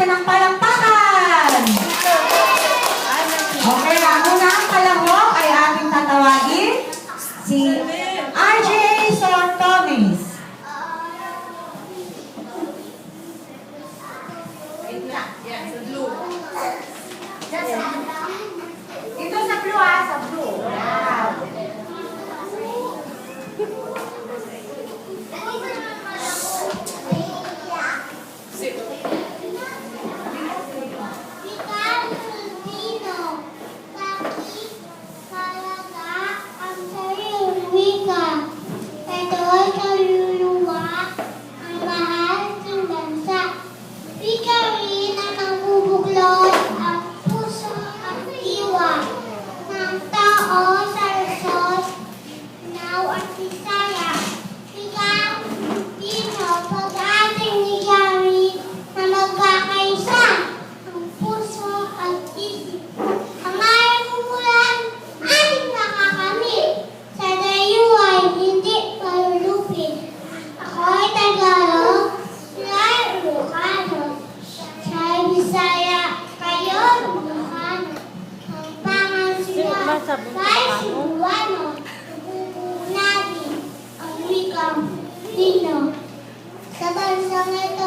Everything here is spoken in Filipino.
natin ang palakpakan! Okay, ang unang kalahok ay ating tatawagin si RJ Sortones. Ito sa blue sa blue. Wow. Sa bansang ito